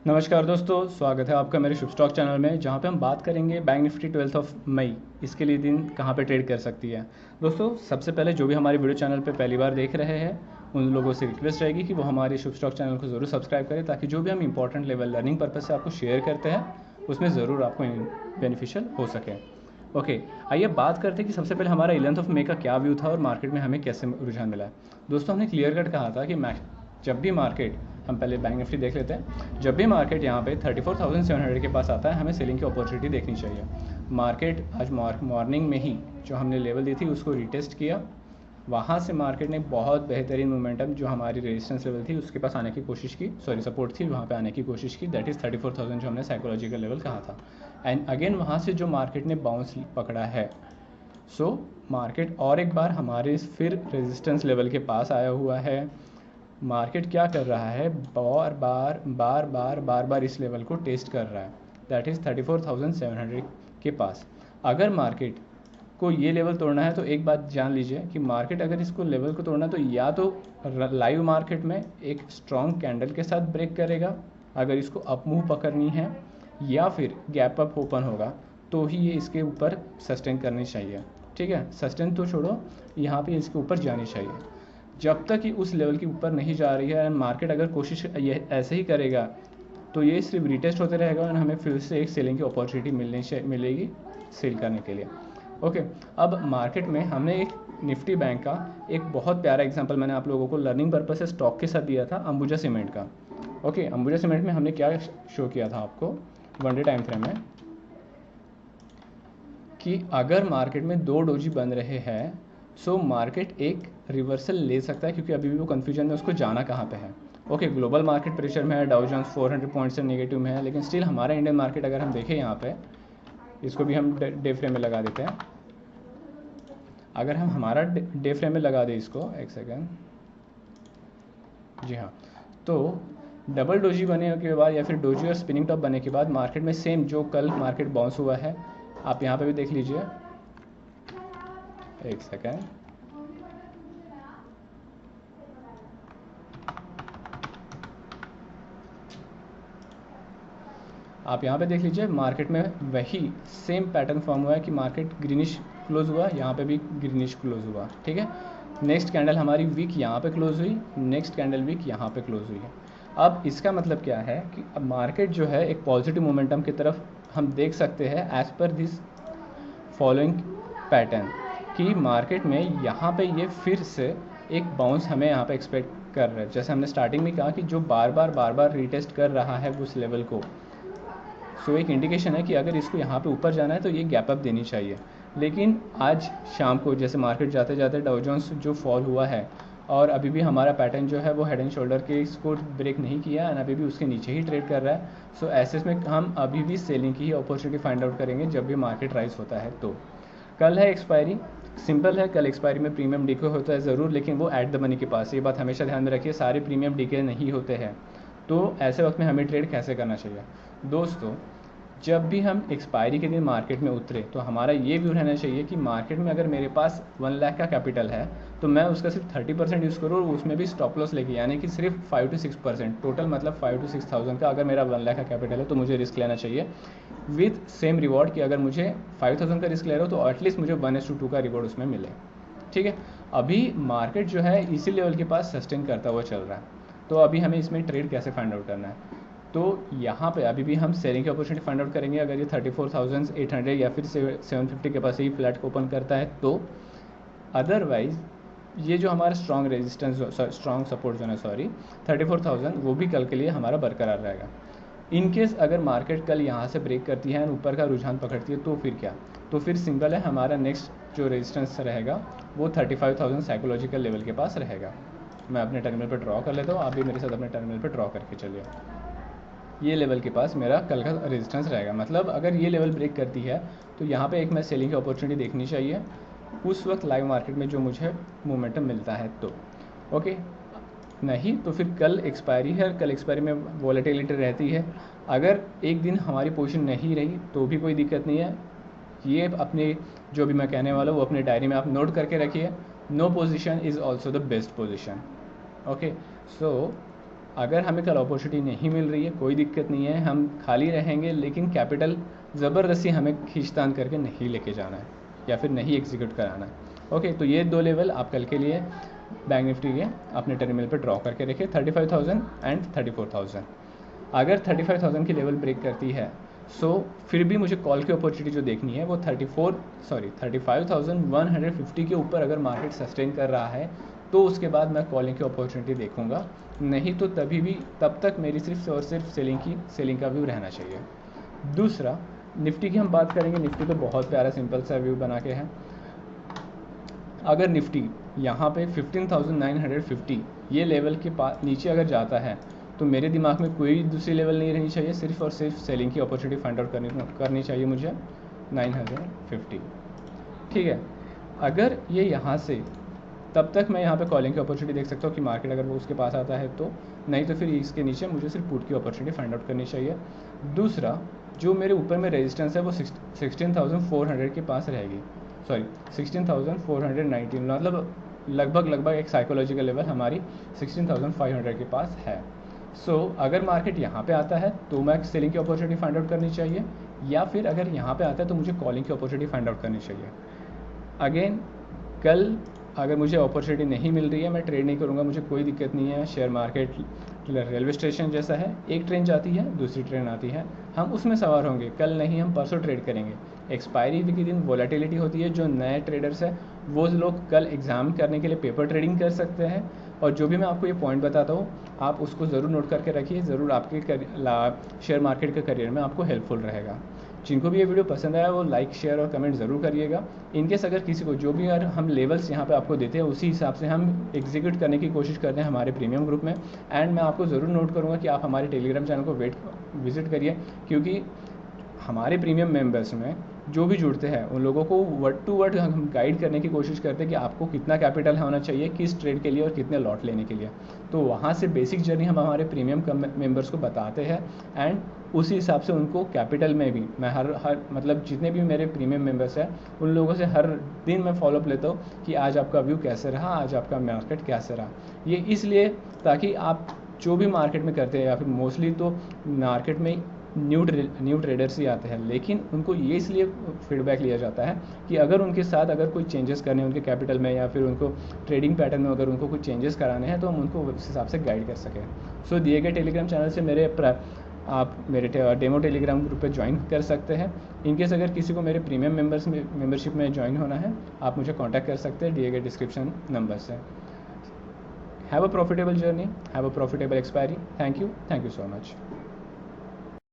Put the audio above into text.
नमस्कार दोस्तों, स्वागत है आपका मेरे शुभ स्टॉक चैनल में, जहां पे हम बात करेंगे बैंक निफ्टी 12 मई इसके लिए दिन कहां पे ट्रेड कर सकती है। दोस्तों, सबसे पहले जो भी हमारे वीडियो चैनल पे पहली बार देख रहे हैं उन लोगों से रिक्वेस्ट रहेगी कि वो हमारे शुभ स्टॉक चैनल को ज़रूर सब्सक्राइब करें, ताकि जो भी हम इंपॉर्टेंट लेवल लर्निंग पर्पज़ से आपको शेयर करते हैं उसमें ज़रूर आपको बेनिफिशियल हो सके। ओके, आइए बात करते हैं कि सबसे पहले हमारा 11 मई का क्या व्यू था और मार्केट में हमें कैसे रुझान मिला है। दोस्तों, हमने क्लियर कट कहा था कि जब भी मार्केट, हम पहले बैंक निफ्टी देख लेते हैं, जब भी मार्केट यहाँ पे 34,700 के पास आता है हमें सेलिंग की अपॉर्चुनिटी देखनी चाहिए। मार्केट आज मॉर्निंग में ही जो हमने लेवल दी थी उसको रिटेस्ट किया, वहाँ से मार्केट ने बहुत बेहतरीन मोमेंटम जो हमारी रेजिस्टेंस लेवल थी उसके पास आने की कोशिश की, सपोर्ट थी वहाँ पे आने की कोशिश की, दैट इज़ 34,000 जो हमने साइकोलॉजिकल लेवल कहा था। एंड अगेन वहाँ से जो मार्केट ने बाउंस पकड़ा है, सो मार्केट और एक बार हमारे फिर रेजिस्टेंस लेवल के पास आया हुआ है। मार्केट क्या कर रहा है, बार बार इस लेवल को टेस्ट कर रहा है, दैट इज़ 34,700 के पास। अगर मार्केट को ये लेवल तोड़ना है तो एक बात जान लीजिए कि मार्केट अगर इसको लेवल को तोड़ना है तो या तो लाइव मार्केट में एक स्ट्रॉन्ग कैंडल के साथ ब्रेक करेगा अगर इसको अप मूव पकड़नी है, या फिर गैप अप ओपन होगा तो ही ये इसके ऊपर सस्टेन करनी चाहिए। ठीक है, सस्टेन तो छोड़ो, यहाँ पे इसके ऊपर जानी चाहिए। जब तक ये उस लेवल के ऊपर नहीं जा रही है एंड मार्केट अगर कोशिश ये ऐसे ही करेगा तो ये सिर्फ रिटेस्ट होते रहेगा और हमें फिर से एक सेलिंग की अपॉर्चुनिटी मिलेगी सेल करने के लिए। ओके, अब मार्केट में हमने एक निफ्टी बैंक का एक बहुत प्यारा एग्जांपल मैंने आप लोगों को लर्निंग पर्पस से स्टॉक के साथ दिया था, अंबुजा सीमेंट का। ओके, अंबुजा सीमेंट में हमने क्या शो किया था आपको वन डे टाइम फ्रेम में, कि अगर मार्केट में दो डोजी बन रहे हैं सो मार्केट एक रिवर्सल ले सकता है, क्योंकि अभी भी वो कन्फ्यूजन में उसको जाना कहाँ पे है। ओके, ग्लोबल मार्केट प्रेशर में है, डाउ जोन्स 400 पॉइंट से नेगेटिव में है, लेकिन स्टिल हमारा इंडियन मार्केट अगर हम देखें यहाँ पे, इसको भी हम डे फ्रेम में लगा देते हैं। अगर हम हमारा डे फ्रेम में लगा दें इसको, एक सेकेंड, जी हाँ, तो डबल डोजी बने के बाद या फिर डोजी और स्पिनिंग टॉप बने के बाद मार्केट में सेम जो कल मार्केट बाउंस हुआ है, आप यहाँ पे भी देख लीजिए, एक सेकेंड, आप यहाँ पे देख लीजिए, मार्केट में वही सेम पैटर्न फॉर्म हुआ है कि मार्केट ग्रीनिश क्लोज हुआ, यहाँ पे भी ग्रीनिश क्लोज हुआ। ठीक है, नेक्स्ट कैंडल हमारी वीक यहाँ पे क्लोज हुई, नेक्स्ट कैंडल वीक यहाँ पे क्लोज हुई है। अब इसका मतलब क्या है कि अब मार्केट जो है एक पॉजिटिव मोमेंटम की तरफ हम देख सकते हैं as per this following pattern, कि मार्केट में यहाँ पे ये फिर से एक बाउंस हमें यहाँ पे एक्सपेक्ट कर रहा है। जैसे हमने स्टार्टिंग में कहा कि जो बार बार रिटेस्ट कर रहा है उस लेवल को, सो एक इंडिकेशन है कि अगर इसको यहाँ पे ऊपर जाना है तो ये गैप अप देनी चाहिए। लेकिन आज शाम को जैसे मार्केट जाते जाते डाउ जोन्स जो फॉल हुआ है और अभी भी हमारा पैटर्न जो है वो हेड एंड शोल्डर के इसको ब्रेक नहीं किया एंड अभी भी उसके नीचे ही ट्रेड कर रहा है। सो ऐसे में हम अभी भी सेलिंग की ही अपॉर्चुनिटी फाइंड आउट करेंगे जब भी मार्केट राइज होता है। तो कल है एक्सपायरी, सिंपल है, कल एक्सपायरी में प्रीमियम डीके होता है ज़रूर, लेकिन वो एट द मनी के पास, ये बात हमेशा ध्यान में रखिए, सारे प्रीमियम डीके नहीं होते हैं। तो ऐसे वक्त में हमें ट्रेड कैसे करना चाहिए दोस्तों, जब भी हम एक्सपायरी के दिन मार्केट में उतरे तो हमारा ये व्यू रहना चाहिए कि मार्केट में अगर मेरे पास 1 लाख का कैपिटल है तो मैं उसका सिर्फ 30% यूज़ करूँ और उसमें भी स्टॉप लॉस लेके, यानी कि सिर्फ 5 to 6%, टोटल मतलब 5 to 6,000 का अगर मेरा 1 लाख का कैपिटल है तो मुझे रिस्क लेना चाहिए विथ सेम रिवॉर्ड, कि अगर मुझे 5,000 का रिस्क ले रहा हूँ तो एटलीस्ट मुझे 1:2 का रिवॉर्ड उसमें मिले। ठीक है, अभी मार्केट जो है इसी लेवल के पास सस्टेन करता हुआ चल रहा है, तो अभी हमें इसमें ट्रेड कैसे फाइंड आउट करना है। तो यहाँ पे अभी भी हम सेलिंग की अपॉर्चुनिटी फाइंड आउट करेंगे अगर ये 34,800 या फिर 750 के पास ही फ्लैट ओपन करता है तो। अदरवाइज ये जो हमारा strong resistance, strong support zone है, 34,000, वो भी कल के लिए हमारा बरकरार रहेगा। इन केस अगर मार्केट कल यहाँ से ब्रेक करती है और ऊपर का रुझान पकड़ती है तो फिर क्या, तो फिर सिंपल है, हमारा नेक्स्ट जो रेजिस्टेंस रहेगा वो 35,000 साइकोलॉजिकल लेवल के पास रहेगा। मैं अपने टर्मिनल पर ड्रॉ कर लेता हूँ, आप भी मेरे साथ अपने टर्मिनल पर ड्रॉ करके चलिए। ये लेवल के पास मेरा कल का रेजिस्टेंस रहेगा, मतलब अगर ये लेवल ब्रेक करती है तो यहाँ पे एक मैं सेलिंग की अपॉर्चुनिटी देखनी चाहिए उस वक्त लाइव मार्केट में जो मुझे मोमेंटम मिलता है तो। ओके, नहीं तो फिर कल एक्सपायरी है, कल एक्सपायरी में वॉलेटिलिटी रहती है, अगर एक दिन हमारी पोजीशन नहीं रही तो भी कोई दिक्कत नहीं है। ये अपने जो भी मैं कहने वाला हूँ वो अपने डायरी में आप नोट करके रखिए, no position is also the best position. Okay, so अगर हमें कल अपॉर्चुनिटी नहीं मिल रही है कोई दिक्कत नहीं है, हम खाली रहेंगे, लेकिन कैपिटल ज़बरदस्ती हमें खींचतान करके नहीं लेके जाना है या फिर नहीं एग्जीक्यूट कराना है। ओके, तो ये 2 लेवल आप कल के लिए बैंक निफ्टी के अपने टर्मिनल पर ड्रॉ करके रखिए, 35,000 एंड 34,000। अगर 35,000 की लेवल ब्रेक करती है फिर भी मुझे कॉल की अपॉर्चुनिटी जो देखनी है वो 35,150 के ऊपर अगर मार्केट सस्टेन कर रहा है तो उसके बाद मैं कॉलिंग की अपॉर्चुनिटी देखूंगा, नहीं तो तब तक मेरी सिर्फ और सिर्फ सेलिंग का व्यू रहना चाहिए। दूसरा, निफ्टी की हम बात करेंगे। निफ्टी तो बहुत प्यारा सिंपल सा व्यू बना के है। अगर निफ्टी यहाँ पे 15,950 ये लेवल के नीचे अगर जाता है तो मेरे दिमाग में कोई दूसरी लेवल नहीं रहनी चाहिए, सिर्फ और सिर्फ सेलिंग की अपॉर्चुनिटी फाइंड आउट करनी चाहिए मुझे 950। ठीक है, अगर ये यहाँ से तब तक मैं यहाँ पे कॉलिंग की अपॉर्चुनिटी देख सकता हूँ कि मार्केट अगर वो उसके पास आता है तो, नहीं तो फिर इसके नीचे मुझे सिर्फ पुट की अपॉर्चुनिटी फाइंड आउट करनी चाहिए। दूसरा, जो मेरे ऊपर में रेजिस्टेंस है वो 16,400 के पास रहेगी, सॉरी 16,419, मतलब लगभग एक साइकोलॉजिकल लेवल हमारी 16,500 के पास है। अगर मार्केट यहाँ पे आता है तो मैं सेलिंग की अपॉर्चुनिटी फाइंड आउट करनी चाहिए, या फिर अगर यहाँ पे आता है तो मुझे कॉलिंग की अपॉर्चुनिटी फाइंड आउट करनी चाहिए। अगेन, कल अगर मुझे अपॉर्चुनिटी नहीं मिल रही है मैं ट्रेड नहीं करूँगा, मुझे कोई दिक्कत नहीं है। शेयर मार्केट रेलवे स्टेशन जैसा है, एक ट्रेन जाती है दूसरी ट्रेन आती है, हम उसमें सवार होंगे, कल नहीं हम परसों ट्रेड करेंगे। एक्सपायरी के दिन वोलेटिलिटी होती है, जो नए ट्रेडर्स हैं वो लोग कल एग्ज़ाम करने के लिए पेपर ट्रेडिंग कर सकते हैं। और जो भी मैं आपको ये पॉइंट बताता हूँ आप उसको ज़रूर नोट करके रखिए, ज़रूर आपके शेयर मार्केट के करियर में आपको हेल्पफुल रहेगा। जिनको भी ये वीडियो पसंद आया वो लाइक शेयर और कमेंट ज़रूर करिएगा। इनकेस अगर किसी को जो भी अगर हम लेवल्स यहाँ पे आपको देते हैं उसी हिसाब से हम एग्जीक्यूट करने की कोशिश करते हैं हमारे प्रीमियम ग्रुप में। एंड मैं आपको ज़रूर नोट करूँगा कि आप हमारे टेलीग्राम चैनल को विजिट करिए, क्योंकि हमारे प्रीमियम मेंबर्स में जो भी जुड़ते हैं उन लोगों को वर्ड टू वर्ड हम गाइड करने की कोशिश करते हैं कि आपको कितना कैपिटल होना चाहिए किस ट्रेड के लिए और कितने लॉट लेने के लिए। तो वहाँ से बेसिक जर्नी हम हमारे प्रीमियम मेंबर्स को बताते हैं, एंड उसी हिसाब से उनको कैपिटल में भी मैं हर मतलब जितने भी मेरे प्रीमियम मेंबर्स हैं उन लोगों से हर दिन मैं फॉलोअप लेता हूँ कि आज आपका व्यू कैसे रहा, आज आपका मार्केट कैसे रहा। ये इसलिए ताकि आप जो भी मार्केट में करते हैं, या फिर मोस्टली तो मार्केट में न्यू ट्रेडर्स ही आते हैं, लेकिन उनको ये इसलिए फीडबैक लिया जाता है कि अगर उनके साथ अगर कोई चेंजेस करने हैं उनके कैपिटल में या फिर उनको ट्रेडिंग पैटर्न में अगर उनको कुछ चेंजेस कराने हैं तो हम उनको उस हिसाब से गाइड कर सकें। दिए गए टेलीग्राम चैनल से आप मेरे डेमो टेलीग्राम ग्रुप पे ज्वाइन कर सकते हैं। इनकेस अगर किसी को मेरे प्रीमियम मेंबरशिप में ज्वाइन होना है आप मुझे कांटेक्ट कर सकते हैं दिए गए डिस्क्रिप्शन नंबर से। Have a profitable journey, have a profitable expiry. Thank you so much.